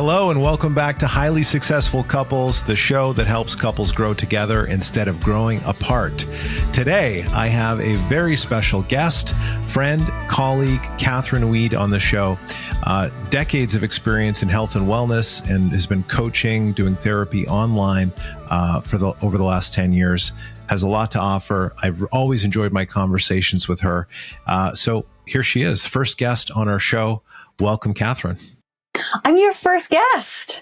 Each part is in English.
Hello and welcome back to Highly Successful Couples, the show that helps couples grow together instead of growing apart. Today, I have a very special guest, friend, colleague, Katherine Weed on the show. Decades of experience in health and wellness, and has been coaching, doing therapy online over the last 10 years. Has a lot to offer. I've always enjoyed my conversations with her. So here she is, first guest on our show. Welcome, Katherine. I'm your first guest.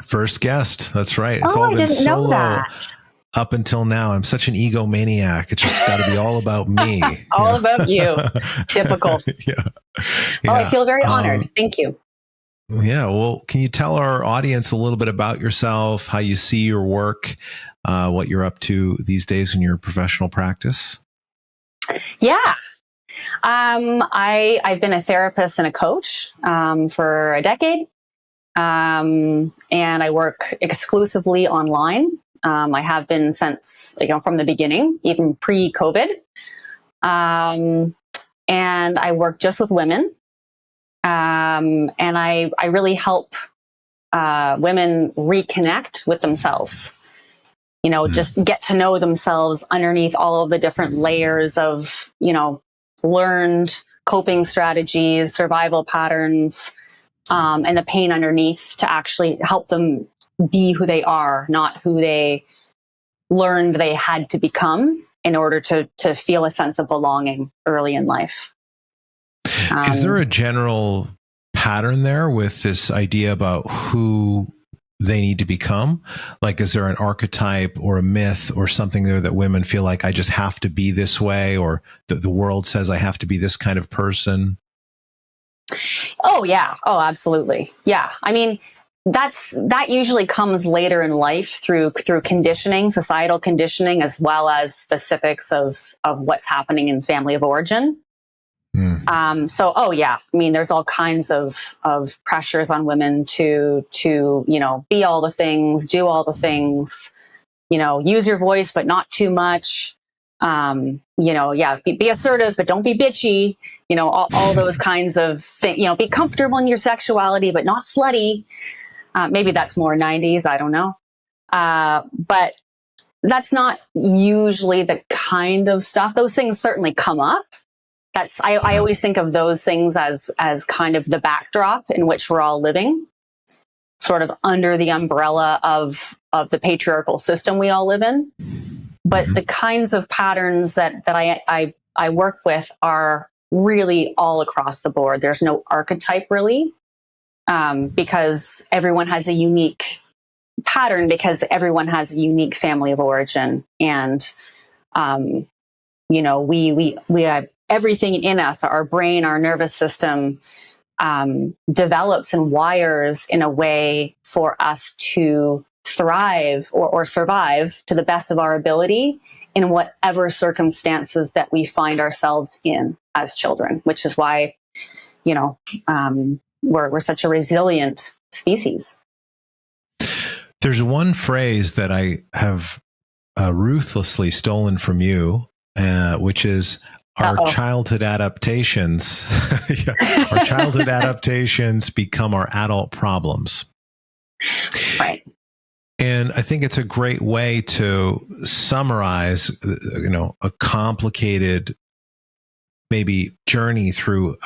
First guest. That's right. It's all all I been didn't know solo that. Up until now. I'm such an egomaniac. It's just got to be all about me. All about you. Typical. Yeah. Oh, I feel very honored. Thank you. Yeah. Well, can you tell our audience a little bit about yourself, how you see your work, what you're up to these days in your professional practice? Yeah. I've been a therapist and a coach for a decade, and I work exclusively online. I have been since, from the beginning, even pre-COVID, and I work just with women, and I really help women reconnect with themselves. Just get to know themselves underneath all of the different layers of, learned coping strategies, survival patterns, and the pain underneath, to actually help them be who they are, not who they learned they had to become in order to feel a sense of belonging early in life. Is there a general pattern there with this idea about who they need to become? Like, is there an archetype or a myth or something there that women feel like, I just have to be this way, or the world says I have to be this kind of person? Oh, yeah. Oh, absolutely. Yeah. I mean, that usually comes later in life through conditioning, societal conditioning, as well as specifics of what's happening in family of origin. Oh yeah, I mean, there's all kinds of pressures on women to be all the things, do all the things, use your voice, but not too much. Be assertive, but don't be bitchy. All those kinds of things. Be comfortable in your sexuality, but not slutty. Maybe that's more 90s. I don't know. But that's not usually the kind of stuff. Those things certainly come up. I always think of those things as kind of the backdrop in which we're all living, sort of under the umbrella of the patriarchal system we all live in. But the kinds of patterns that I work with are really all across the board. There's no archetype really, because everyone has a unique pattern, because everyone has a unique family of origin, and we have everything in us, our brain, our nervous system, develops and wires in a way for us to thrive or survive to the best of our ability in whatever circumstances that we find ourselves in as children, which is why, we're such a resilient species. There's one phrase that I have ruthlessly stolen from you, which is, our childhood adaptations, our childhood adaptations become our adult problems. Right. And I think it's a great way to summarize, a complicated, maybe journey through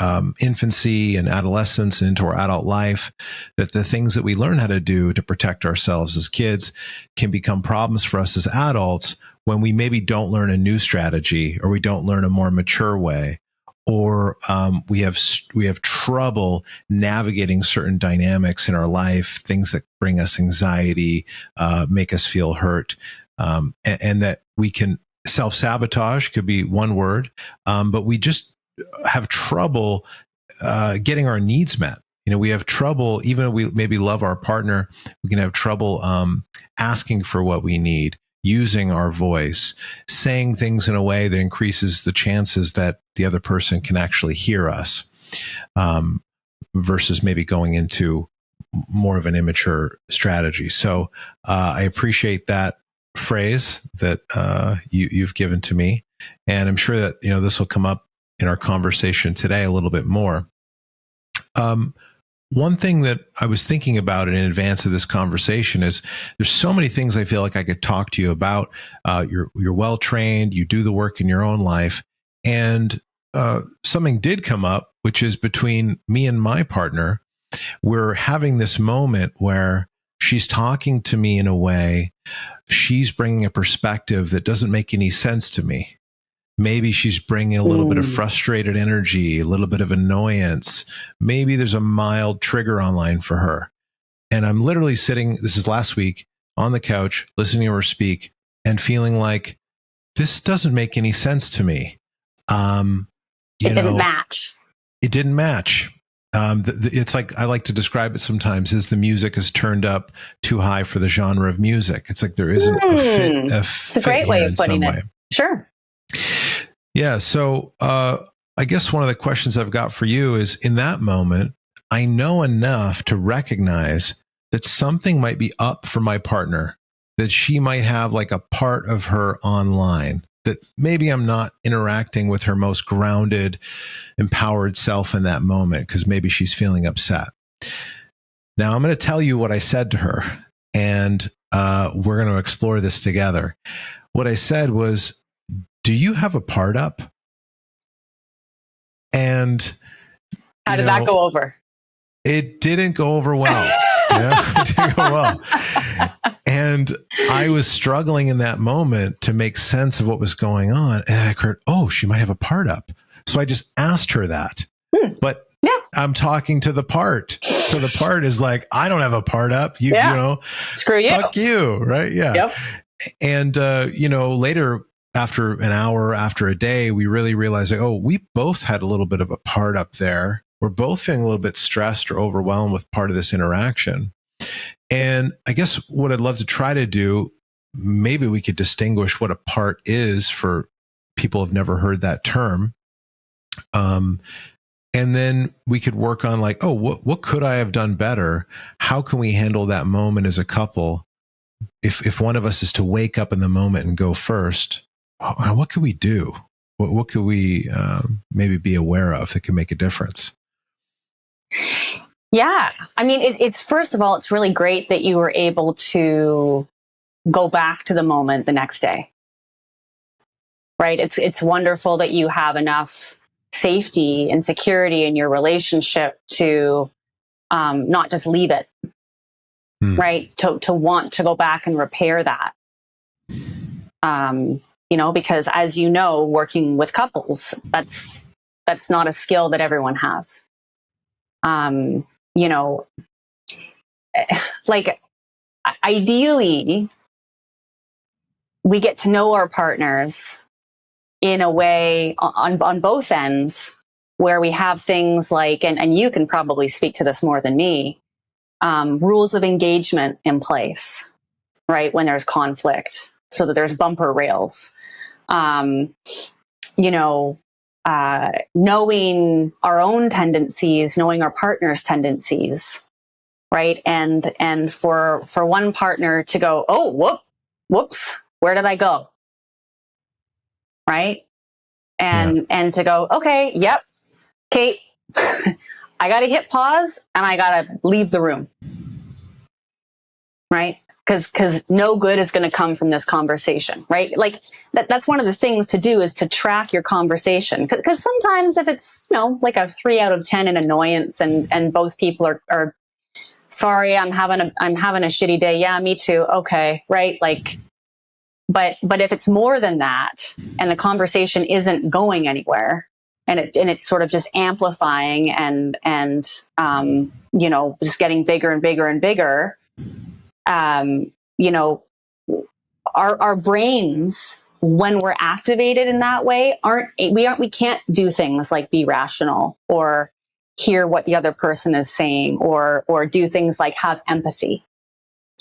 infancy and adolescence and into our adult life, that the things that we learn how to do to protect ourselves as kids can become problems for us as adults when we maybe don't learn a new strategy, or we don't learn a more mature way, or we have trouble navigating certain dynamics in our life, things that bring us anxiety, make us feel hurt, and that we can self-sabotage could be one word, but we just have trouble getting our needs met. We have trouble, even if we maybe love our partner, we can have trouble asking for what we need, using our voice, saying things in a way that increases the chances that the other person can actually hear us, versus maybe going into more of an immature strategy. So I appreciate that phrase that you've given to me, and I'm sure that this will come up in our conversation today a little bit more. one thing that I was thinking about in advance of this conversation is there's so many things I feel like I could talk to you about. You're well trained. You do the work in your own life, and something did come up, which is between me and my partner. We're having this moment where she's talking to me in a way. She's bringing a perspective that doesn't make any sense to me. Maybe she's bringing a little bit of frustrated energy, a little bit of annoyance. Maybe there's a mild trigger online for her. And I'm literally sitting, this is last week, on the couch, listening to her speak and feeling like this doesn't make any sense to me. It didn't match. It didn't match. It's like, I like to describe it sometimes as the music is turned up too high for the genre of music. It's like there isn't a fit. It's a great way of putting it. Sure. Yeah. So I guess one of the questions I've got for you is, in that moment, I know enough to recognize that something might be up for my partner, that she might have like a part of her online, that maybe I'm not interacting with her most grounded, empowered self in that moment because maybe she's feeling upset. Now I'm going to tell you what I said to her, and we're going to explore this together. What I said was, do you have a part up? And how did that go over? It didn't go over well. It didn't go well. And I was struggling in that moment to make sense of what was going on. And I heard, oh, she might have a part up. So I just asked her that. But I'm talking to the part. So the part is like, I don't have a part up. You know, screw you. Fuck you. Right. Yeah. Yep. And, later, after an hour, after a day, we really realized, like, oh, we both had a little bit of a part up there. We're both feeling a little bit stressed or overwhelmed with part of this interaction. And I guess what I'd love to try to do, maybe we could distinguish what a part is for people who've never heard that term. And then we could work on like, oh, what could I have done better? How can we handle that moment as a couple? If one of us is to wake up in the moment and go first, what could we do? What could we maybe be aware of that can make a difference? Yeah. I mean, it's first of all, it's really great that you were able to go back to the moment the next day, right? It's wonderful that you have enough safety and security in your relationship to not just leave it, right? To want to go back and repair that. Because as you know, working with couples, that's not a skill that everyone has. Like ideally, we get to know our partners in a way on both ends where we have things like, and you can probably speak to this more than me, rules of engagement in place, right? When there's conflict, so that there's bumper rails. Knowing our own tendencies, knowing our partner's tendencies, right? And for one partner to go, oh, whoops, where did I go? Right? And to go, okay, yep, Kate, I got to hit pause and I got to leave the room. Right? Because no good is going to come from this conversation, right? Like that's one of the things to do is to track your conversation. Because sometimes if it's, like a 3 out of 10 in annoyance and both people are sorry, I'm having a shitty day. Yeah, me too. Okay. Right. Like, but if it's more than that and the conversation isn't going anywhere and it's sort of just amplifying and just getting bigger and bigger and bigger, our brains, when we're activated in that way, we can't do things like be rational or hear what the other person is saying or do things like have empathy.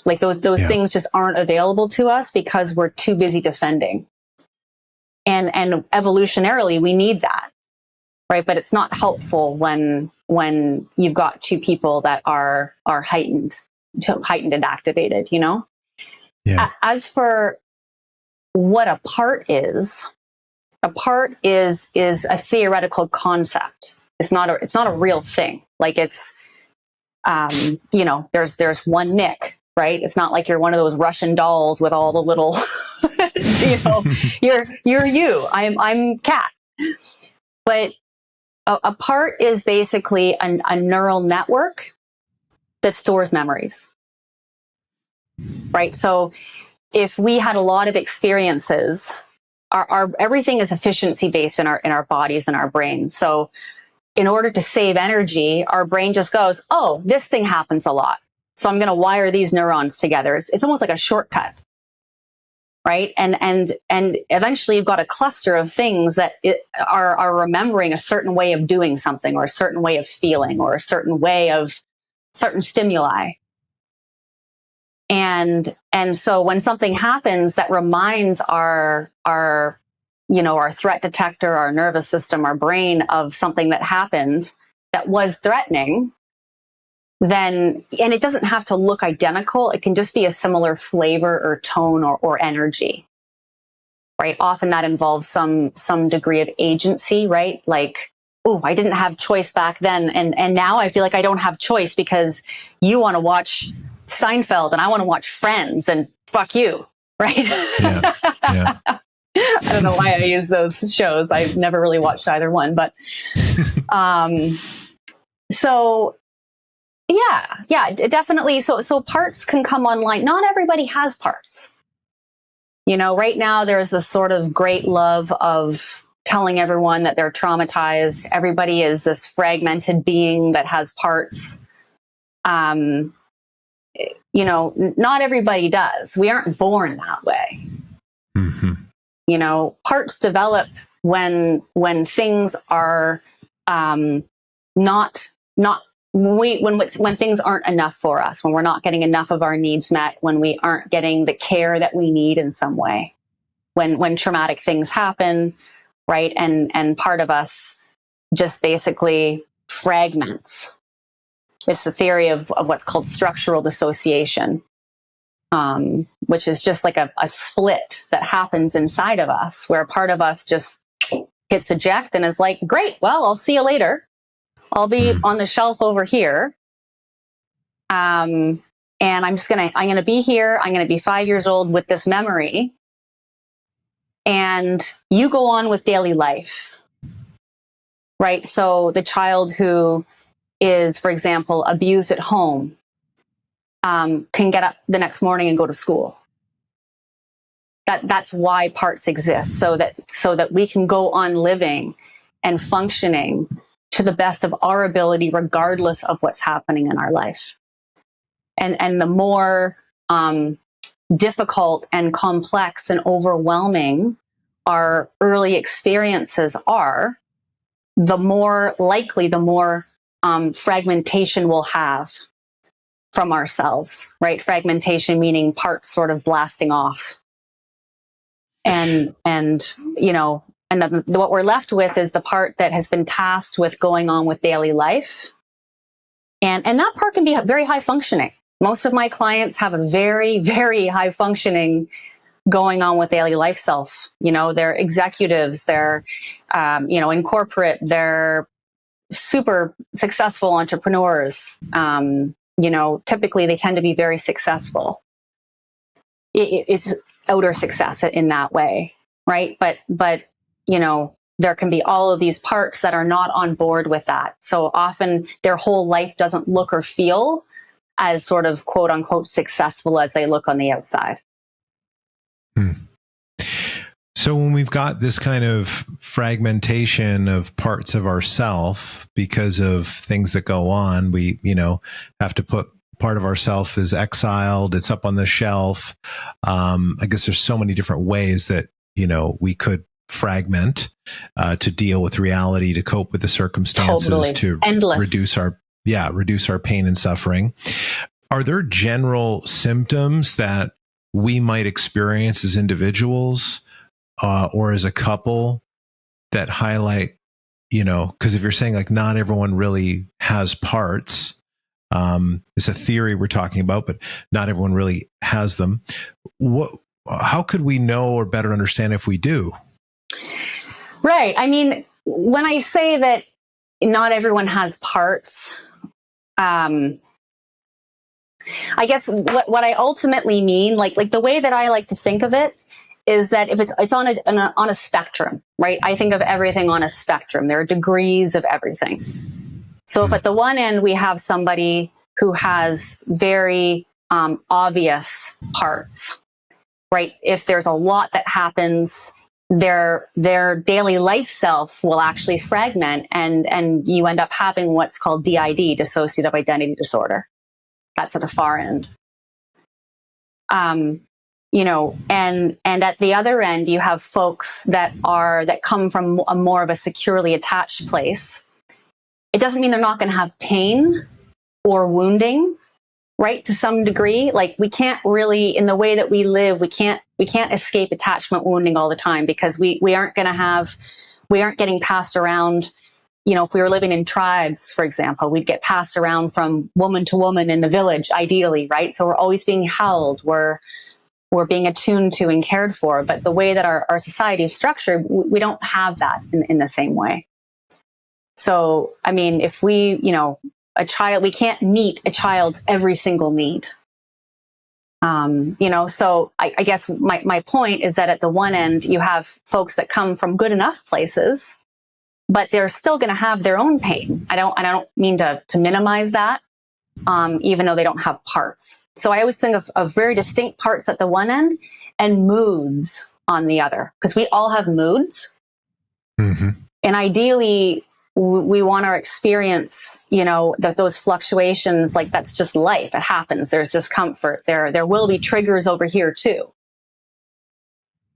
Like those things just aren't available to us because we're too busy defending. And evolutionarily, we need that, right? But it's not helpful when you've got two people that are heightened and activated, Yeah. As for what a part is a theoretical concept. It's not a real thing. Like it's there's one Nick, right? It's not like you're one of those Russian dolls with all the little, you're you. I'm Kat. But a part is basically a neural network that stores memories, right? So if we had a lot of experiences, our everything is efficiency based in our bodies and our brains. So in order to save energy, our brain just goes, oh, this thing happens a lot, so I'm going to wire these neurons together. It's almost like a shortcut, right? And eventually you've got a cluster of things that are remembering a certain way of doing something, or a certain way of feeling, or a certain way of certain stimuli. And so when something happens that reminds our threat detector, our nervous system, our brain of something that happened that was threatening, then, and it doesn't have to look identical. It can just be a similar flavor or tone or energy, right? Often that involves some degree of agency, right? Like, oh, I didn't have choice back then. And now I feel like I don't have choice because you want to watch Seinfeld and I want to watch Friends, and fuck you, right? Yeah. Yeah. I don't know why I use those shows. I've never really watched either one, but so yeah, definitely. So parts can come online. Not everybody has parts. Right now there's a sort of great love of telling everyone that they're traumatized. Everybody is this fragmented being that has parts. Not everybody does. We aren't born that way. Mm-hmm. Parts develop when things are when things aren't enough for us, when we're not getting enough of our needs met, when we aren't getting the care that we need in some way, when traumatic things happen, right? And part of us just basically fragments. It's the theory of what's called structural dissociation, which is just like a split that happens inside of us, where a part of us just hits eject and is like, great, well, I'll see you later. I'll be on the shelf over here. And I'm going to be here. I'm going to be 5 years old with this memory. And you go on with daily life, right? So the child who is, for example, abused at home, can get up the next morning and go to school. That's why parts exist, so that we can go on living and functioning to the best of our ability, regardless of what's happening in our life. And the more difficult and complex and overwhelming our early experiences are, the more likely, the more fragmentation we'll have from ourselves, right? Fragmentation meaning parts sort of blasting off. And what we're left with is the part that has been tasked with going on with daily life. And that part can be very high functioning. Most of my clients have a very, very high functioning going on with daily life self. They're executives, they're, in corporate, they're super successful entrepreneurs. Typically they tend to be very successful. It's outer success in that way, right? But there can be all of these parts that are not on board with that. So often their whole life doesn't look or feel as sort of quote unquote successful as they look on the outside. So when we've got this kind of fragmentation of parts of ourself because of things that go on, we, have to put part of ourself is exiled. It's up on the shelf. I guess there's so many different ways that, we could fragment to deal with reality, to cope with the circumstances, totally. to Endless. reduce our pain and suffering. Are there general symptoms that we might experience as individuals or as a couple that highlight, because if you're saying like not everyone really has parts, it's a theory we're talking about, but not everyone really has them. How could we know or better understand if we do? Right. I mean, when I say that not everyone has parts, I guess what I ultimately mean, like the way that I like to think of it is that if it's on a spectrum, right? I think of everything on a spectrum. There are degrees of everything. So if at the one end we have somebody who has very obvious parts, right? If there's a lot that happens, their daily life self will actually fragment, and you end up having what's called DID, dissociative identity disorder. That's at the far end. You know, and at the other end, you have folks that come from a more of a securely attached place. It doesn't mean they're not going to have pain or wounding, right? To some degree, like we can't really, in the way that we live, we can't escape attachment wounding all the time, because we aren't getting passed around. You know, if we were living in tribes, for example, we'd get passed around from woman to woman in the village, ideally, right? So we're always being held. We're being attuned to and cared for. But the way that our society is structured, we don't have that in the same way. So, I mean, if we, you know, we can't meet a child's every single need. You know, so I guess my point is that at the one end, you have folks that come from good enough places, but they're still going to have their own pain. I don't mean to minimize that, even though they don't have parts. So I always think of very distinct parts at the one end and moods on the other, because we all have moods. Mm-hmm. And ideally, we want to experience, you know, those fluctuations. Like, that's just life. It happens. There's discomfort. There will be triggers over here too.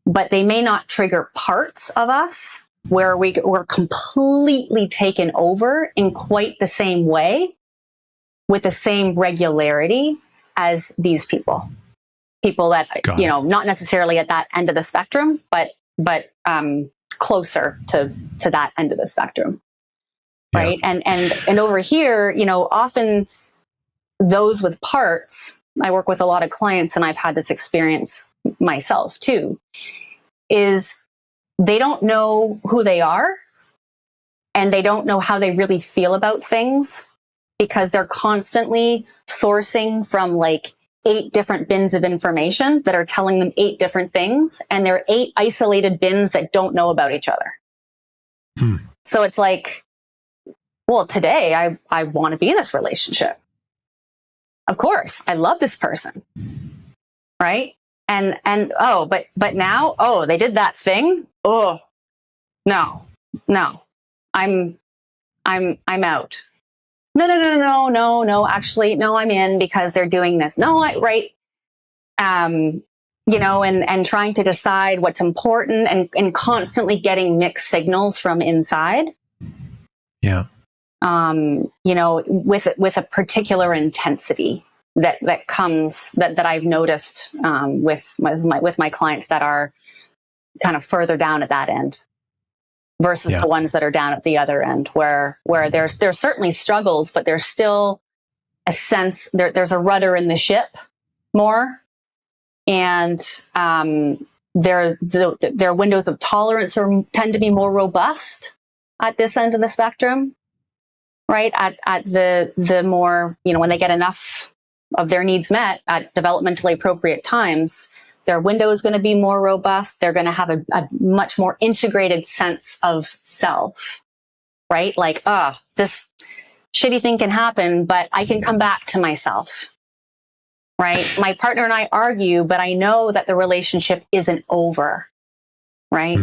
But they may not trigger parts of us where we're completely taken over in quite the same way, with the same regularity as these people that, you know, not necessarily at that end of the spectrum, but closer to that end of the spectrum. Right. Yeah. And over here, you know, often those with parts, I work with a lot of clients, and I've had this experience myself too, is they don't know who they are, and they don't know how they really feel about things, because they're constantly sourcing from like 8 different bins of information that are telling them 8 different things. And they're 8 isolated bins that don't know about each other. So it's like, well, today I want to be in this relationship. Of course, I love this person. Right. And oh, but now, oh, they did that thing. Oh, no, I'm out. No. Actually, no, I'm in because they're doing this. No, right. You know, and trying to decide what's important, and constantly getting mixed signals from inside. Yeah. You know, with a particular intensity that comes that I've noticed with my clients that are kind of further down at that end versus the ones that are down at the other end, where there's certainly struggles, but there's still a sense there's a rudder in the ship more, and their windows of tolerance tend to be more robust at this end of the spectrum. Right. At the more, you know, when they get enough of their needs met at developmentally appropriate times, their window is going to be more robust. They're going to have a much more integrated sense of self. Right. Like, this shitty thing can happen, but I can come back to myself. Right. My partner and I argue, but I know that the relationship isn't over. Right.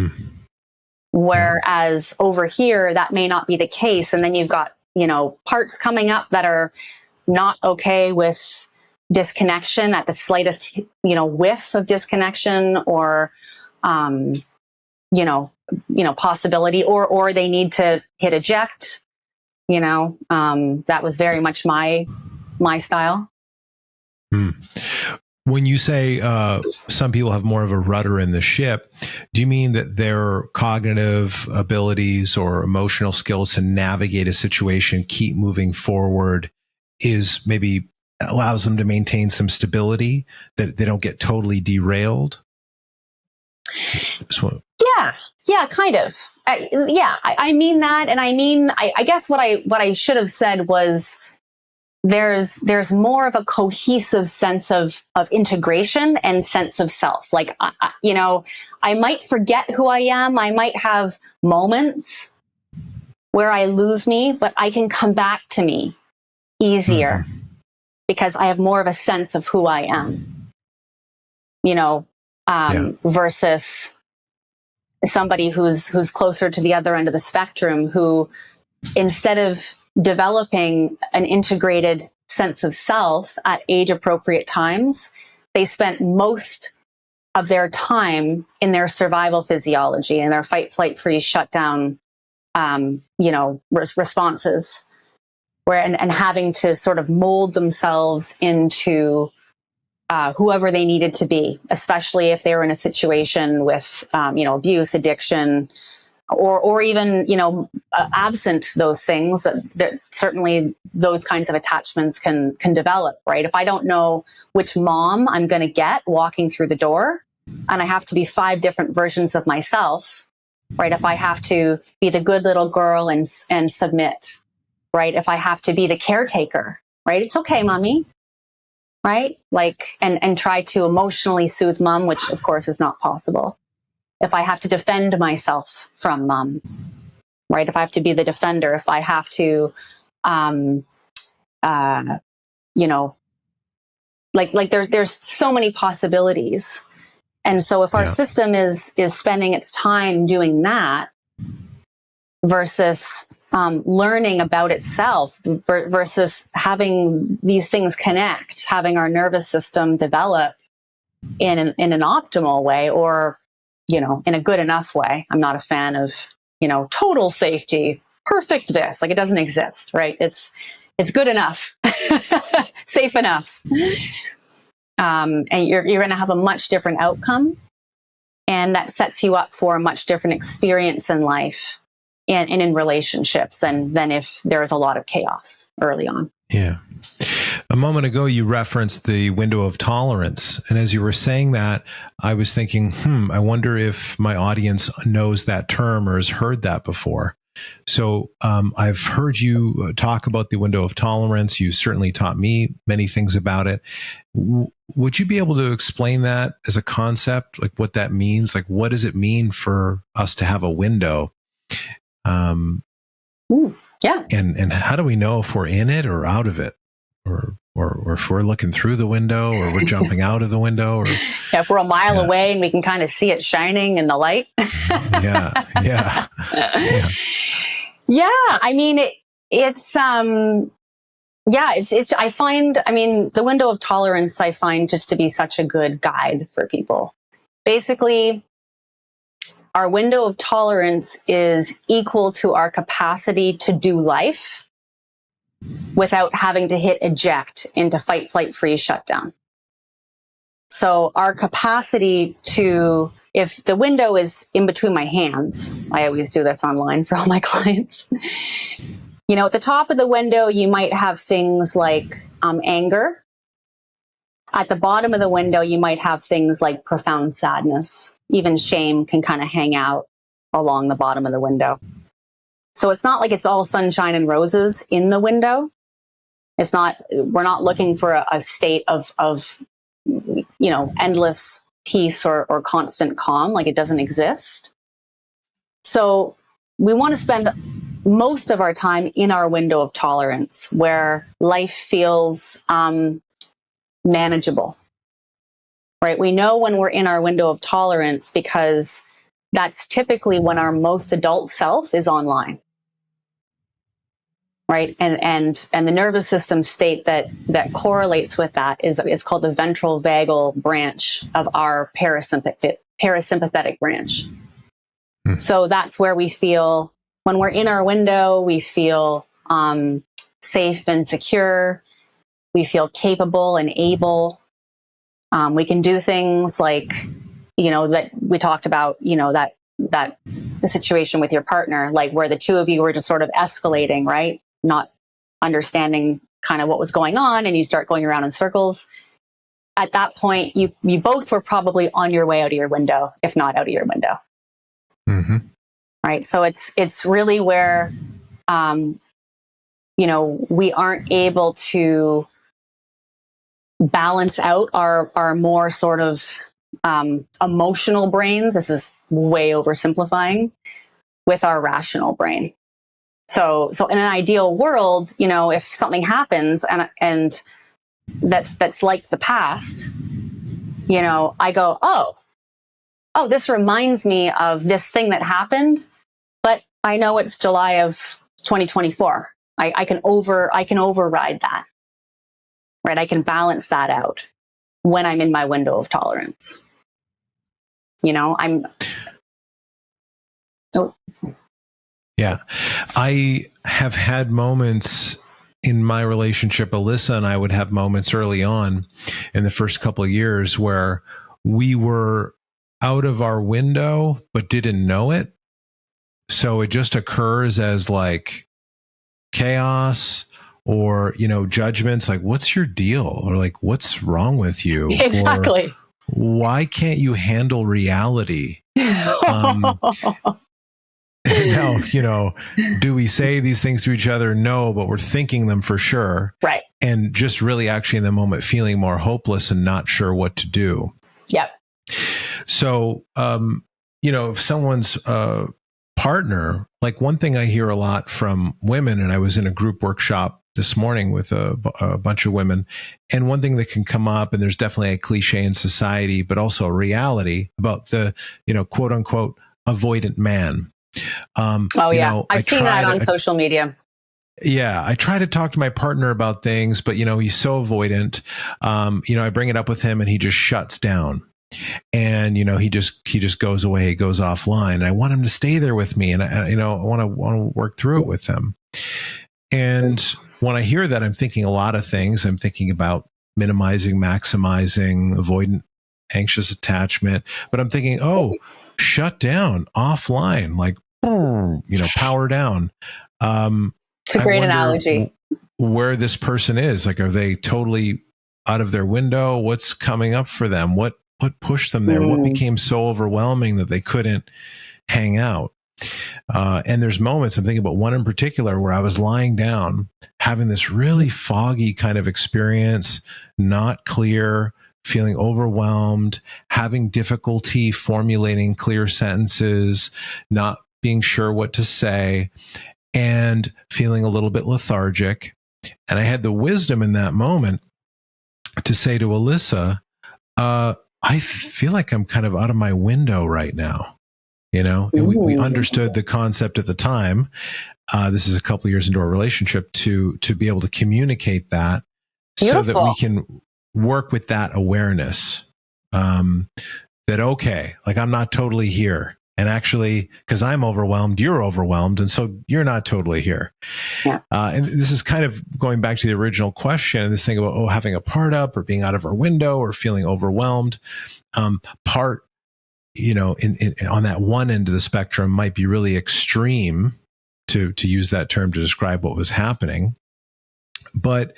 Whereas over here, that may not be the case. And then you've got, you know, parts coming up that are not okay with disconnection at the slightest, you know, whiff of disconnection, or, you know, possibility, or they need to hit eject, you know, that was very much my style. When you say some people have more of a rudder in the ship, do you mean that their cognitive abilities or emotional skills to navigate a situation, keep moving forward, is maybe allows them to maintain some stability, that they don't get totally derailed? Yeah, kind of. I mean that. And I mean, I guess what I should have said was, there's more of a cohesive sense of integration and sense of self. Like, I might forget who I am. I might have moments where I lose me, but I can come back to me easier because I have more of a sense of who I am, versus somebody who's closer to the other end of the spectrum, who, instead of developing an integrated sense of self at age appropriate times, they spent most of their time in their survival physiology and their fight, flight, freeze, shutdown, responses, and having to sort of mold themselves into whoever they needed to be, especially if they were in a situation with, abuse, addiction, or even, absent those things, that certainly those kinds of attachments can develop, right? If I don't know which mom I'm going to get walking through the door, and I have to be 5 different versions of myself, right? If I have to be the good little girl and submit, right? If I have to be the caretaker, right? It's okay, mommy, right? Like, and try to emotionally soothe mom, which of course is not possible. If I have to defend myself from mom, right? If I have to be the defender, if I have to, there's so many possibilities. And so if our system is spending its time doing that versus learning about itself, versus having these things connect, having our nervous system develop in an optimal way, or in a good enough way. I'm not a fan of, total safety, perfect this. Like, it doesn't exist, right? It's good enough, safe enough. And you're going to have a much different outcome. And that sets you up for a much different experience in life and in relationships than if there's a lot of chaos early on. Yeah. A moment ago, you referenced the window of tolerance. And as you were saying that, I was thinking, I wonder if my audience knows that term or has heard that before. So I've heard you talk about the window of tolerance. You certainly taught me many things about it. Would you be able to explain that as a concept, like what that means? Like, what does it mean for us to have a window? Yeah. And how do we know if we're in it or out of it? Or if we're looking through the window, or we're jumping out of the window, or if we're a mile away and we can kind of see it shining in the light. Yeah. I mean, it's I find, the window of tolerance, I find just to be such a good guide for people. Basically, our window of tolerance is equal to our capacity to do life without having to hit eject into fight, flight, freeze, shutdown. So our capacity to, if the window is in between my hands, I always do this online for all my clients. At the top of the window, you might have things like anger. At the bottom of the window, you might have things like profound sadness. Even shame can kind of hang out along the bottom of the window. So it's not like it's all sunshine and roses in the window. We're not looking for a state of endless peace or constant calm. Like, it doesn't exist. So we want to spend most of our time in our window of tolerance, where life feels manageable, right? We know when we're in our window of tolerance because that's typically when our most adult self is online. Right. And the nervous system state that correlates with that is called the ventral vagal branch of our parasympathetic branch. So that's where we feel, when we're in our window, we feel safe and secure. We feel capable and able. We can do things like, that we talked about, that the situation with your partner, like where the two of you were just sort of escalating, right? Not understanding kind of what was going on, and you start going around in circles. At that point, you both were probably on your way out of your window, if not out of your window. Right. So it's really where, we aren't able to balance out our more sort of emotional brains. This is way oversimplifying, with our rational brain. So in an ideal world, if something happens and that's like the past, I go, oh, this reminds me of this thing that happened, but I know it's July of 2024. I can override that, right? I can balance that out when I'm in my window of tolerance. Yeah. I have had moments in my relationship. Alyssa and I would have moments early on in the first couple of years where we were out of our window, but didn't know it. So it just occurs as like chaos or, judgments like, what's your deal? Or like, what's wrong with you? Exactly. Or, why can't you handle reality? Now, do we say these things to each other? No, but we're thinking them for sure. Right. And just really actually in the moment feeling more hopeless and not sure what to do. Yep. So, if someone's partner, like one thing I hear a lot from women, and I was in a group workshop this morning with a bunch of women, and one thing that can come up, and there's definitely a cliche in society, but also a reality about the, quote unquote, avoidant man. I've seen that on social media. Yeah, I try to talk to my partner about things, but he's so avoidant. I bring it up with him and he just shuts down. And he just goes away, goes offline. And I want him to stay there with me, and I want to work through it with him. And when I hear that, I'm thinking a lot of things. I'm thinking about minimizing, maximizing, avoidant, anxious attachment. But I'm thinking, shut down, offline, like power down. It's a great analogy. Where this person is, like, are they totally out of their window? What's coming up for them? What pushed them there? What became so overwhelming that they couldn't hang out? And there's moments, I'm thinking about one in particular where I was lying down, having this really foggy kind of experience, not clear, feeling overwhelmed, having difficulty formulating clear sentences, not being sure what to say, and feeling a little bit lethargic. And I had the wisdom in that moment to say to Alyssa, I feel like I'm kind of out of my window right now, and we understood the concept at the time. This is a couple of years into our relationship to be able to communicate that. Beautiful. So that we can work with that awareness, that, okay, like I'm not totally here. And actually, because I'm overwhelmed, you're overwhelmed. And so you're not totally here. Yeah. And this is kind of going back to the original question, this thing about, having a part up or being out of our window or feeling overwhelmed. Part, on that one end of the spectrum might be really extreme, to use that term to describe what was happening. But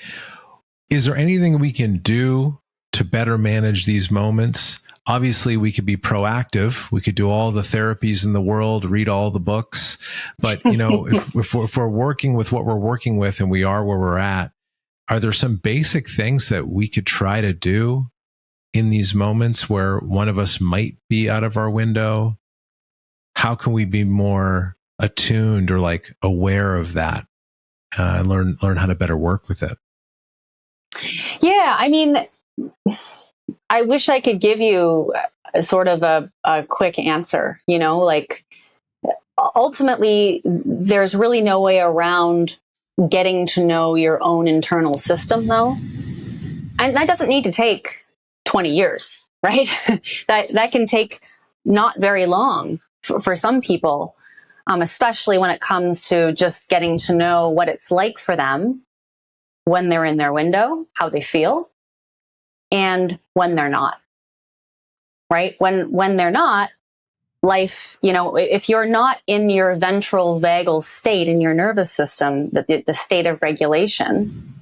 is there anything we can do to better manage these moments? Obviously, we could be proactive. We could do all the therapies in the world, read all the books. But, if we're working with what we're working with and we are where we're at, are there some basic things that we could try to do in these moments where one of us might be out of our window? How can we be more attuned or like aware of that, and learn how to better work with it? Yeah, I mean, I wish I could give you a sort of a quick answer, like ultimately there's really no way around getting to know your own internal system though. And that doesn't need to take 20 years, right? that can take not very long for some people, especially when it comes to just getting to know what it's like for them when they're in their window, how they feel, and when they're not, right? When they're not, life, if you're not in your ventral vagal state in your nervous system, the state of regulation,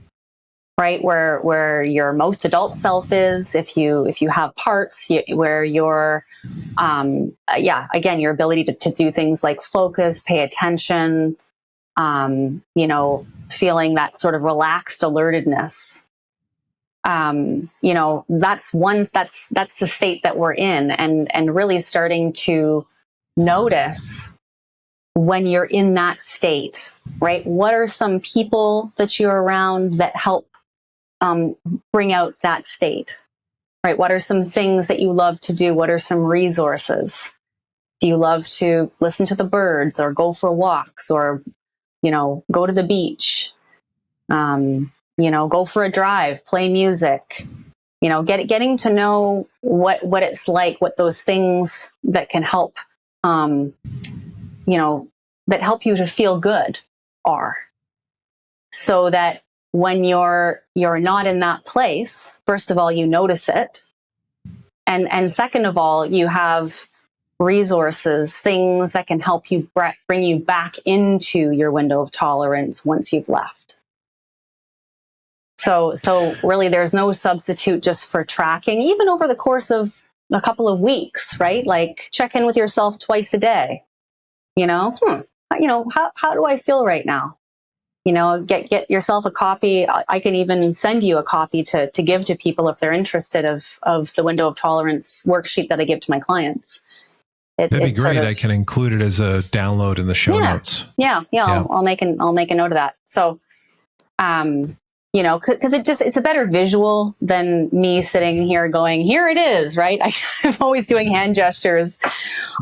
right, where your most adult self is, if you have parts where your again, your ability to do things like focus, pay attention, feeling that sort of relaxed alertedness. That's the state that we're in, and really starting to notice when you're in that state, right? What are some people that you're around that help bring out that state, right? What are some things that you love to do? What are some resources? Do you love to listen to the birds, or go for walks, or, go to the beach, go for a drive, play music, getting to know what it's like, what those things that can help, that help you to feel good are, so that when you're not in that place, first of all, you notice it. And second of all, you have resources, things that can help you bring you back into your window of tolerance once you've left. So really, there's no substitute just for tracking, even over the course of a couple of weeks, right? Like, check in with yourself twice a day. How do I feel right now? Get yourself a copy. I can even send you a copy to give to people if they're interested of the window of tolerance worksheet that I give to my clients. That'd be great. I can include it as a download in the show notes. Yeah. I'll make a note of that. So, because it's a better visual than me sitting here going, here it is, right? I'm always doing hand gestures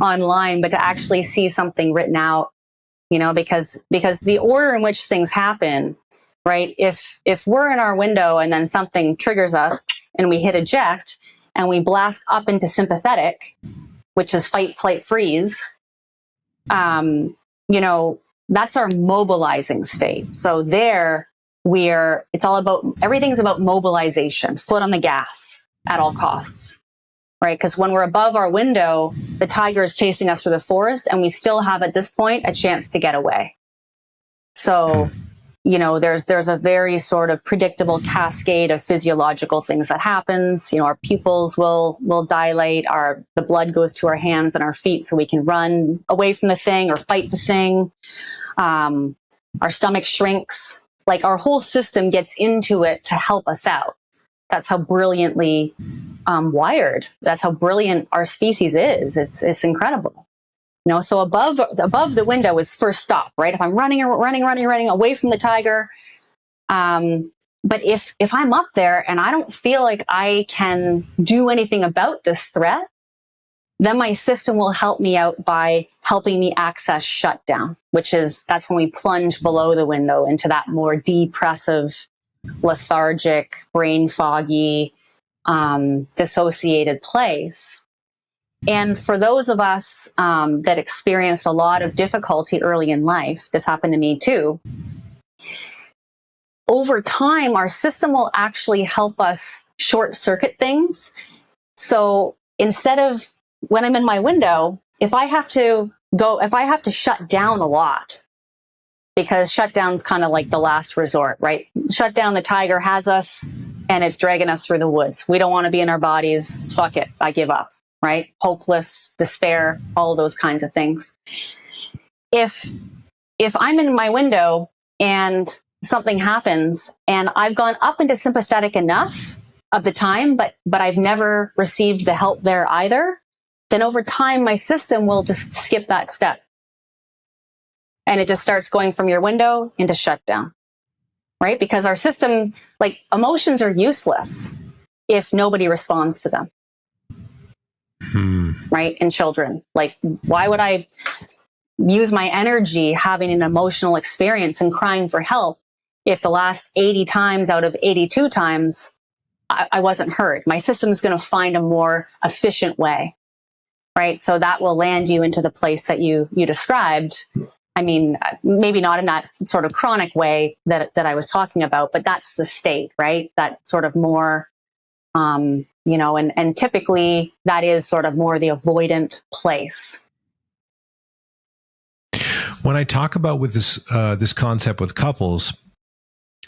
online, but to actually see something written out, because the order in which things happen, right? If we're in our window and then something triggers us and we hit eject and we blast up into sympathetic, which is fight, flight, freeze, that's our mobilizing state. So everything's about mobilization, foot on the gas at all costs, right? Because when we're above our window, the tiger is chasing us through the forest, and we still have, at this point, a chance to get away. So, there's a very sort of predictable cascade of physiological things that happens. Our pupils will dilate, the blood goes to our hands and our feet so we can run away from the thing or fight the thing. Our stomach shrinks. Like, our whole system gets into it to help us out. That's how brilliantly wired. That's how brilliant our species is. It's incredible. So above the window is first stop, right? If I'm running away from the tiger, but if I'm up there and I don't feel like I can do anything about this threat, then my system will help me out by helping me access shutdown, that's when we plunge below the window into that more depressive, lethargic, brain foggy, dissociated place. And for those of us that experienced a lot of difficulty early in life, this happened to me too, over time, our system will actually help us short circuit things. So instead of, when I'm in my window, if I have to shut down a lot, because shutdown's kind of like the last resort, right? Shut down, the tiger has us and it's dragging us through the woods. We don't want to be in our bodies. Fuck it. I give up, right? Hopeless, despair, all of those kinds of things. If I'm in my window and something happens and I've gone up into sympathetic enough of the time, but I've never received the help there either, then over time, my system will just skip that step. And it just starts going from your window into shutdown, right? Because our system, like, emotions are useless if nobody responds to them, right? In children, like, why would I use my energy having an emotional experience and crying for help if the last 80 times out of 82 times I wasn't heard? My system's going to find a more efficient way. Right. So that will land you into the place that you described. I mean, maybe not in that sort of chronic way that I was talking about, but that's the state, right? That sort of more, and typically that is sort of more the avoidant place. When I talk about with this concept with couples,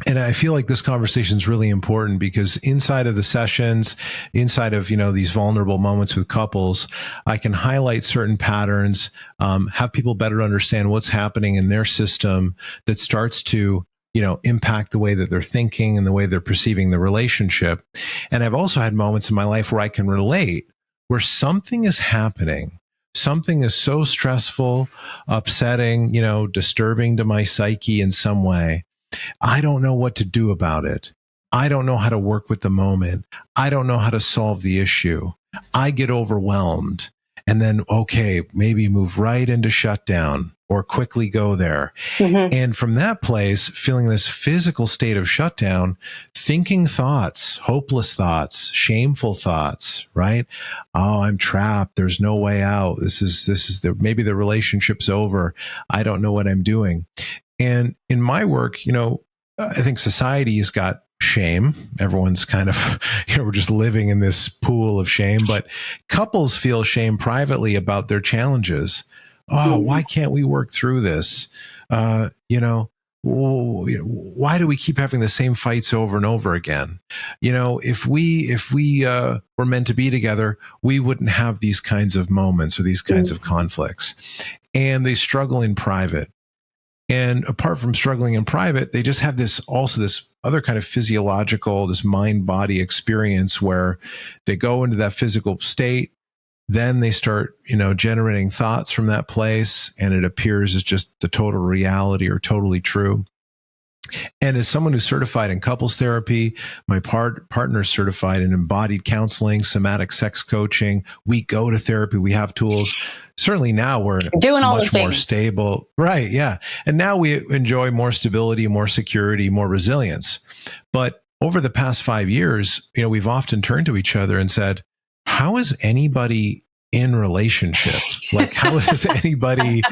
and I feel like this conversation is really important because inside of the sessions, inside of, these vulnerable moments with couples, I can highlight certain patterns, have people better understand what's happening in their system that starts to impact the way that they're thinking and the way they're perceiving the relationship. And I've also had moments in my life where I can relate, where something is happening. Something is so stressful, upsetting, disturbing to my psyche in some way. I don't know what to do about it. I don't know how to work with the moment. I don't know how to solve the issue. I get overwhelmed. And then, okay, maybe move right into shutdown or quickly go there. Mm-hmm. And from that place, feeling this physical state of shutdown, thinking thoughts, hopeless thoughts, shameful thoughts, right? Oh, I'm trapped. There's no way out. Maybe the relationship's over. I don't know what I'm doing. And in my work, I think society has got shame. Everyone's kind of, we're just living in this pool of shame, but couples feel shame privately about their challenges. Oh, why can't we work through this? Why do we keep having the same fights over and over again? If we were meant to be together, we wouldn't have these kinds of moments or these kinds of conflicts. And they struggle in private. And apart from struggling in private, they just have this other kind of physiological, this mind-body experience where they go into that physical state. Then they start, generating thoughts from that place, and it appears as just the total reality or totally true. And as someone who's certified in couples therapy, my partner's certified in embodied counseling, somatic sex coaching. We go to therapy. We have tools. Certainly now we're doing all much more stable. Right. Yeah. And now we enjoy more stability, more security, more resilience. But over the past 5 years, we've often turned to each other and said, how is anybody in relationship? Like, how is anybody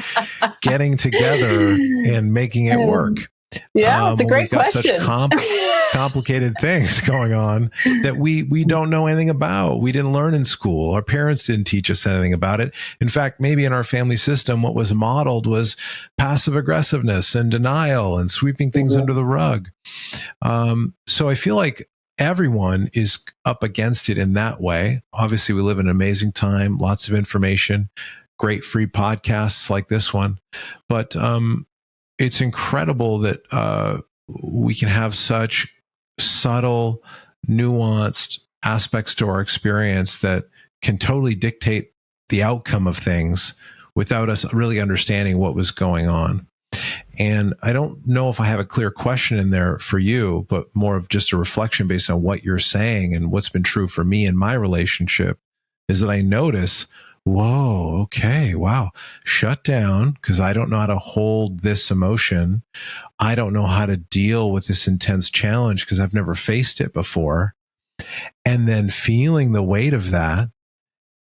getting together and making it work? Yeah, it's a great question. We've got such complicated things going on that we don't know anything about. We didn't learn in school. Our parents didn't teach us anything about it. In fact, maybe in our family system, what was modeled was passive aggressiveness and denial and sweeping things under the rug. So I feel like everyone is up against it in that way. Obviously, we live in an amazing time, lots of information, great free podcasts like this one. But it's incredible that we can have such subtle, nuanced aspects to our experience that can totally dictate the outcome of things without us really understanding what was going on. And I don't know if I have a clear question in there for you, but more of just a reflection based on what you're saying and what's been true for me in my relationship is that I notice, whoa, okay, wow, shut down because I don't know how to hold this emotion. I don't know how to deal with this intense challenge because I've never faced it before. And then feeling the weight of that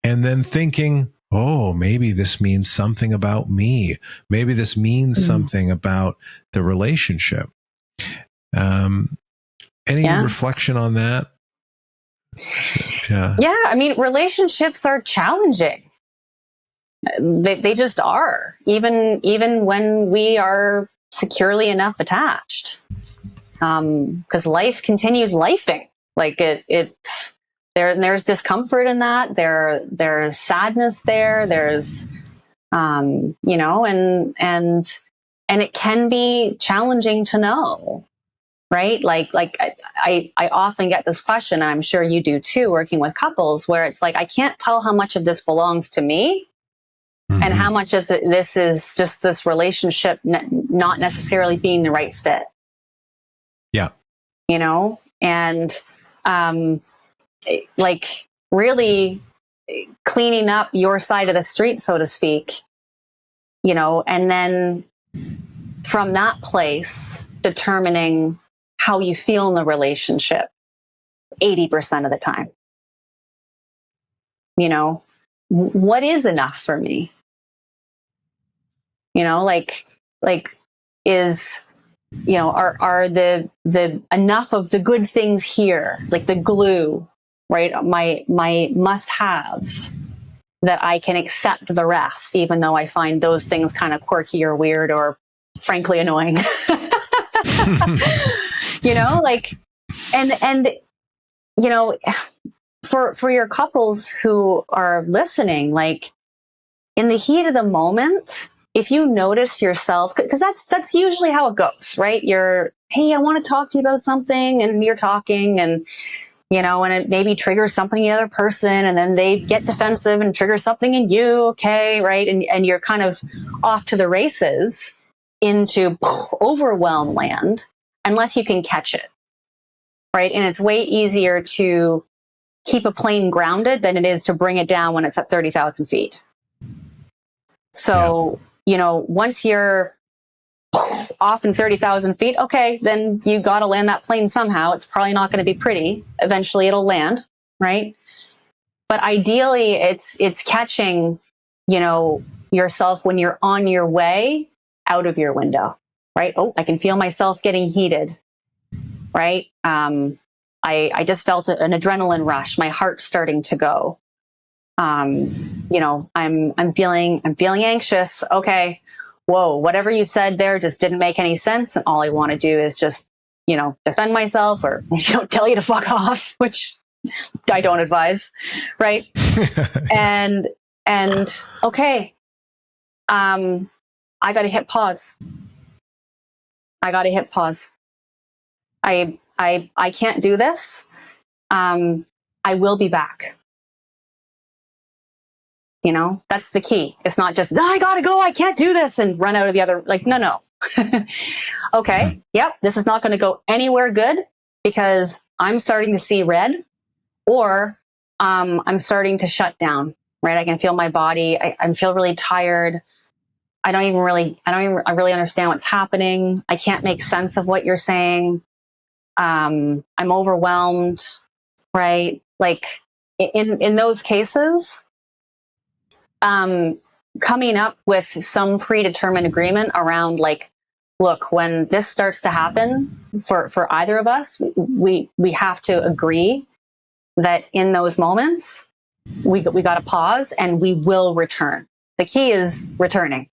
and then thinking, oh, maybe this means something about me. Maybe this means something about the relationship. Any reflection on that? Yeah. I mean, relationships are challenging. They just are, even when we are securely enough attached. Because life continues lifing. Like it's there's discomfort in that. There's sadness there. There's and it can be challenging to know, right? Like I often get this question, and I'm sure you do too, working with couples, where it's like, I can't tell how much of this belongs to me and how much of this is just this relationship not necessarily being the right fit. Yeah. And like really cleaning up your side of the street, so to speak, and then from that place, determining how you feel in the relationship 80% of the time. What is enough for me? Is, are the enough of the good things here, like the glue, right? My must-haves, that I can accept the rest, even though I find those things kind of quirky or weird or frankly annoying. For your couples who are listening, like in the heat of the moment, if you notice yourself, because that's usually how it goes, right? You're hey, I want to talk to you about something, and you're talking, and and it maybe triggers something in the other person, and then they get defensive and trigger something in you. Okay, right, and you're kind of off to the races into overwhelm land unless you can catch it, right? And it's way easier to keep a plane grounded than it is to bring it down when it's at 30,000 feet. So, once you're off in 30,000 feet, okay, then you got to land that plane somehow. It's probably not going to be pretty. Eventually it'll land, right? But ideally it's catching, yourself when you're on your way out of your window, right? Oh, I can feel myself getting heated, right? I just felt an adrenaline rush. My heart's starting to go. I'm feeling anxious. Okay. Whoa, whatever you said there just didn't make any sense. And all I want to do is just, defend myself or, tell you to fuck off, which I don't advise. Right. and okay. I got to hit pause. I can't do this. I will be back. That's the key. It's not just, I gotta go, I can't do this, and run out of the other, no. Okay. Yep. This is not going to go anywhere good because I'm starting to see red, or I'm starting to shut down, right? I can feel my body. I feel really tired. I really understand what's happening. I can't make sense of what you're saying. I'm overwhelmed, right? Like in those cases, coming up with some predetermined agreement around look, when this starts to happen for either of us, we have to agree that in those moments, we got to pause and we will return. The key is returning,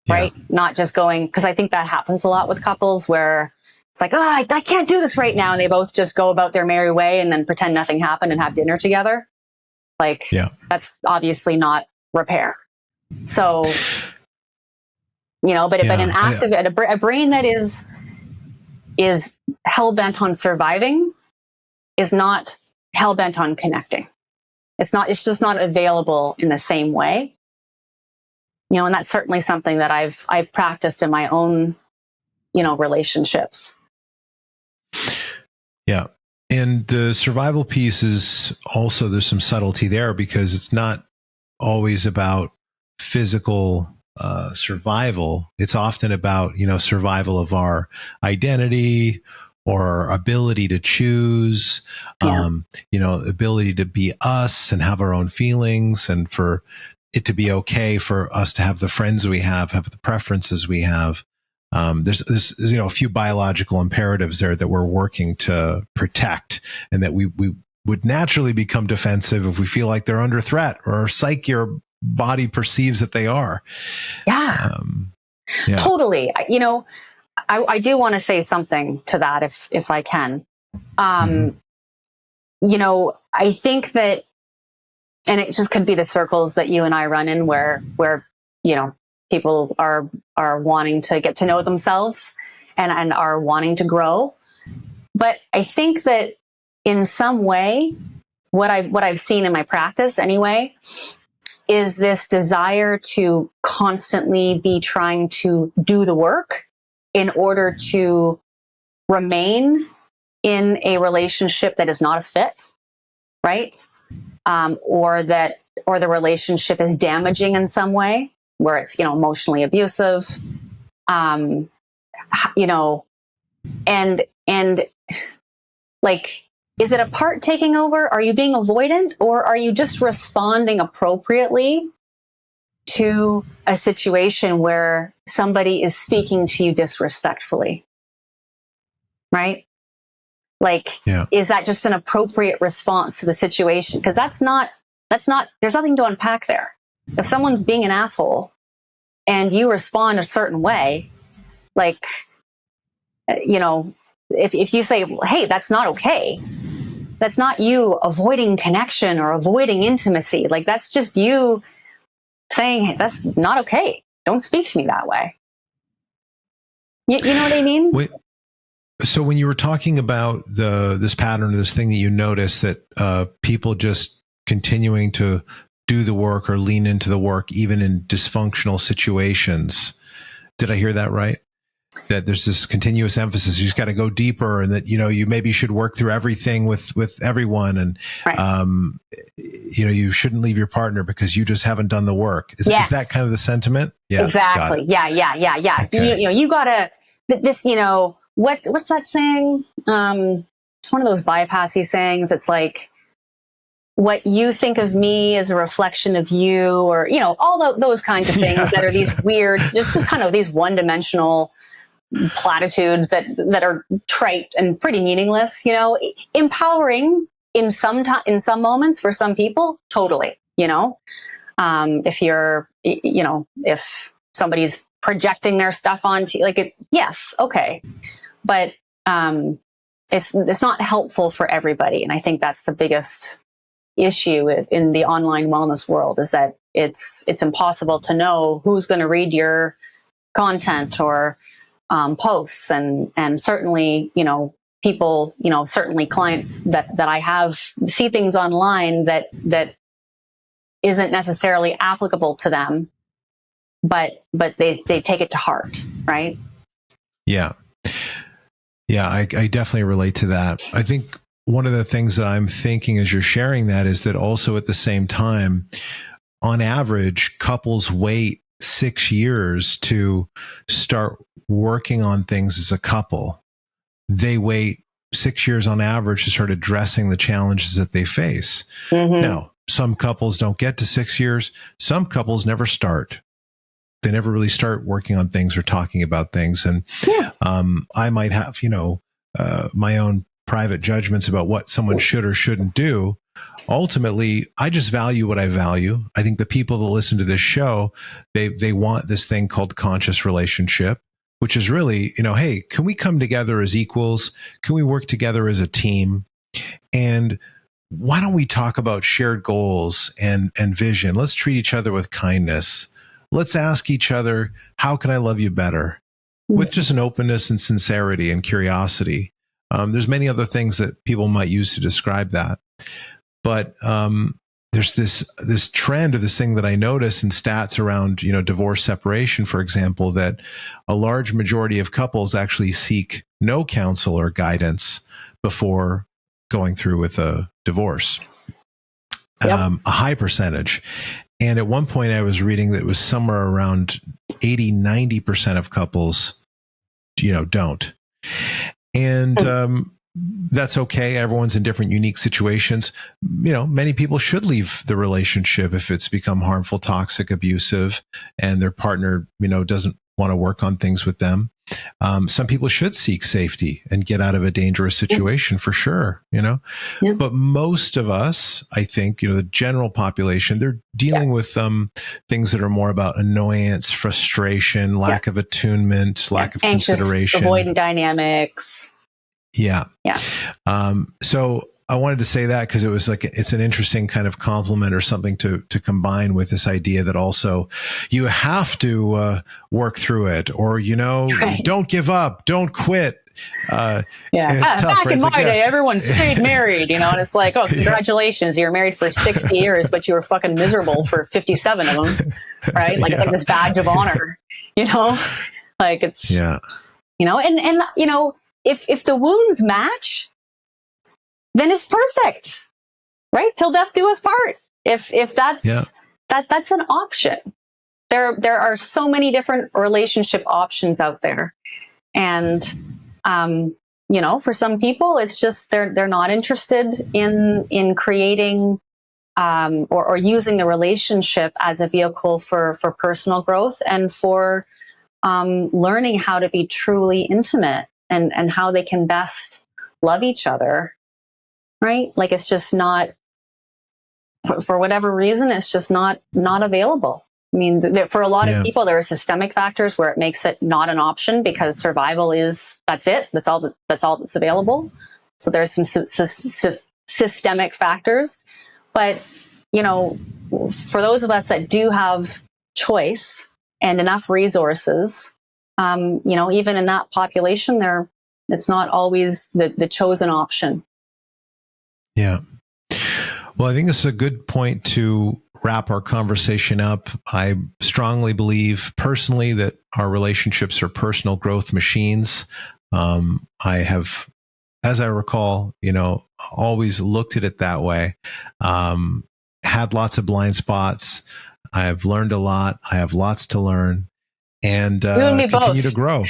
right? Not just going, because I think that happens a lot with couples where it's like, I can't do this right now. And they both just go about their merry way and then pretend nothing happened and have dinner together. That's obviously not repair. So, but a brain that is hell-bent on surviving is not hell-bent on connecting. It's just not available in the same way. And that's certainly something that I've practiced in my own, relationships. Yeah. And the survival piece is also, there's some subtlety there because it's not always about physical survival. It's often about, survival of our identity or our ability to choose, ability to be us and have our own feelings, and for it to be okay for us to have the friends we have the preferences we have. There's a few biological imperatives there that we're working to protect, and that we would naturally become defensive if we feel like they're under threat, or our psyche or body perceives that they are. Yeah. Totally. I do want to say something to that if I can. I think that, and it just could be the circles that you and I run in where people are wanting to get to know themselves and are wanting to grow. But I think that in some way, what I've seen in my practice anyway, is this desire to constantly be trying to do the work in order to remain in a relationship that is not a fit, right? Or the relationship is damaging in some way, where it's, emotionally abusive, and is it a part taking over? Are you being avoidant, or are you just responding appropriately to a situation where somebody is speaking to you disrespectfully? Right? Is that just an appropriate response to the situation? Because there's nothing to unpack there. If someone's being an asshole and you respond a certain way, if you say, hey, that's not okay, that's not you avoiding connection or avoiding intimacy. That's just you saying, hey, that's not okay. Don't speak to me that way. You know what I mean? So when you were talking about this pattern, this thing that you noticed that people just continuing to do the work or lean into the work, even in dysfunctional situations, did I hear that right? That there's this continuous emphasis. You just got to go deeper, and that, you maybe should work through everything with everyone. And, Right. you shouldn't leave your partner because you just haven't done the work. Is that kind of the sentiment? Yeah. Exactly. Yeah. Okay. You gotta, this, what's that saying? It's one of those bypassy sayings. It's like, what you think of me is a reflection of you, or, all those kinds of things that are these weird, just kind of these one-dimensional platitudes that are trite and pretty meaningless, empowering in some moments for some people, totally, if you're, if somebody's projecting their stuff onto you, yes, okay. But, it's not helpful for everybody. And I think that's the biggest issue in the online wellness world, is that it's impossible to know who's going to read your content or posts, and certainly people, certainly clients that I have see things online that isn't necessarily applicable to them, but they take it to heart, right? Yeah. I definitely relate to that. I think one of the things that I'm thinking as you're sharing that is that also at the same time, on average, couples wait 6 years to start working on things as a couple. They wait 6 years on average to start addressing the challenges that they face. Mm-hmm. Now, some couples don't get to 6 years. Some couples never start. They never really start working on things or talking about things. And I might have, my own private judgments about what someone should or shouldn't do. Ultimately, I just value what I value. I think the people that listen to this show, they want this thing called conscious relationship, which is really, hey, can we come together as equals? Can we work together as a team? And why don't we talk about shared goals and vision? Let's treat each other with kindness. Let's ask each other, how can I love you better? With just an openness and sincerity and curiosity. There's many other things that people might use to describe that. But there's this trend, or this thing that I notice in stats around, divorce separation, for example, that a large majority of couples actually seek no counsel or guidance before going through with a divorce. Yep. A high percentage. And at one point I was reading that it was somewhere around 80-90% of couples, don't. And that's okay. Everyone's in different unique situations. Many people should leave the relationship if it's become harmful, toxic, abusive, and their partner, doesn't want to work on things with them. Some people should seek safety and get out of a dangerous situation, for sure, but most of us, I think, the general population, they're dealing with things that are more about annoyance, frustration, lack of attunement, lack of anxious, consideration, avoidant dynamics. Yeah. So I wanted to say that because it was like, it's an interesting kind of compliment or something to combine with this idea that also you have to work through it, or, don't give up, don't quit. And it's tough, back right? in my like, day, everyone stayed married, and it's like, oh, congratulations, you were married for 60 years, but you were fucking miserable for 57 of them, right? Like, it's like this badge of honor, like it's, and if the wounds match, then it's perfect, right? Till death do us part. If that's that's an option. There are so many different relationship options out there, and for some people, it's just they're not interested in creating or using the relationship as a vehicle for personal growth and for learning how to be truly intimate and how they can best love each other. Right? Like, it's just not, for whatever reason, it's just not available. I mean, for a lot of people, there are systemic factors where it makes it not an option because survival that's it. That's all that's available. So there's some systemic factors. But, for those of us that do have choice and enough resources, even in that population, there It's not always the chosen option. Yeah. Well, I think this is a good point to wrap our conversation up. I strongly believe personally that our relationships are personal growth machines. I have, as I recall, always looked at it that way. Had lots of blind spots. I have learned a lot. I have lots to learn, and continue to grow.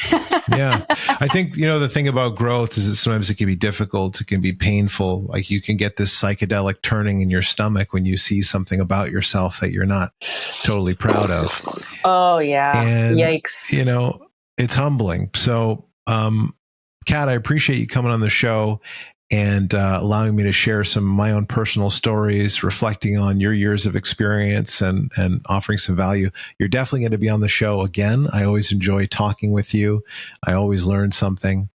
Yeah. I think, the thing about growth is that sometimes it can be difficult. It can be painful. Like you can get this psychedelic turning in your stomach when you see something about yourself that you're not totally proud of. Oh yeah. And, yikes. It's humbling. So, Kat, I appreciate you coming on the show and allowing me to share some of my own personal stories, reflecting on your years of experience and offering some value. You're definitely going to be on the show again. I always enjoy talking with you. I always learn something.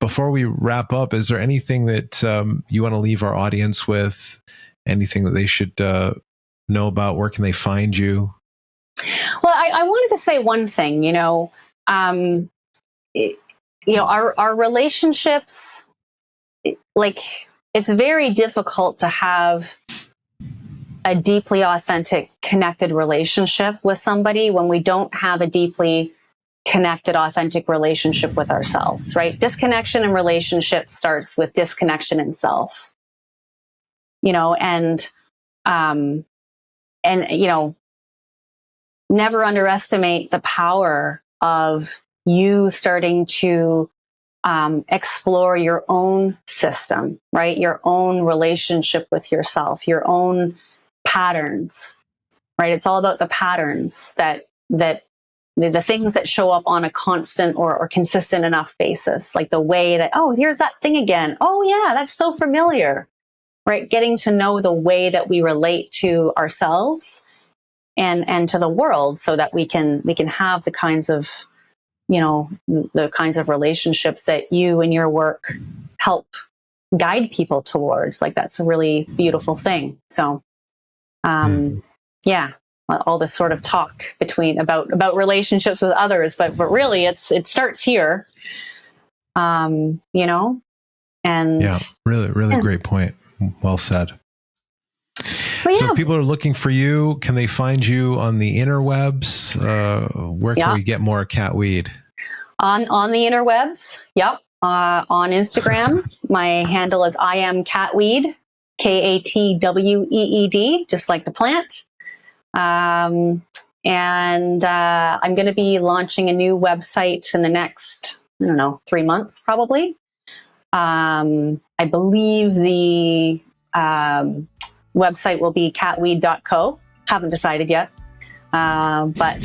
Before we wrap up, is there anything that you want to leave our audience with? Anything that they should know about? Where can they find you? Well, I wanted to say one thing, our relationships, it's very difficult to have a deeply authentic, connected relationship with somebody when we don't have a deeply connected, authentic relationship with ourselves, right? Disconnection in relationship starts with disconnection in self, and never underestimate the power of you starting to explore your own system, right? Your own relationship with yourself, your own patterns, right? It's all about the patterns that the things that show up on a constant or consistent enough basis, like the way that, oh, here's that thing again. Oh yeah, that's so familiar, right? Getting to know the way that we relate to ourselves and to the world so that we can have the kinds of relationships that you and your work help guide people towards. Like that's a really beautiful thing. So, yeah, all this sort of talk about relationships with others, but really it starts here, and yeah, really great point. Well said. So if people are looking for you, can they find you on the interwebs? Where can we get more Kat Weed? On the interwebs. Yep. On Instagram, my handle is I am Kat Weed, KATWEED, just like the plant. And I'm going to be launching a new website in the next, 3 months, probably. I believe the website will be katweed.co. Haven't decided yet. But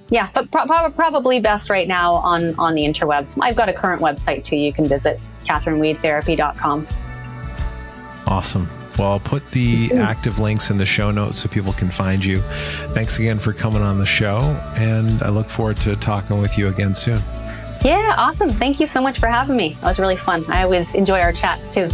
yeah, but probably best right now on the interwebs. I've got a current website too. You can visit katherineweedtherapy.com. Awesome. Well, I'll put the active links in the show notes so people can find you. Thanks again for coming on the show, and I look forward to talking with you again soon. Yeah, awesome. Thank you so much for having me. It was really fun. I always enjoy our chats too.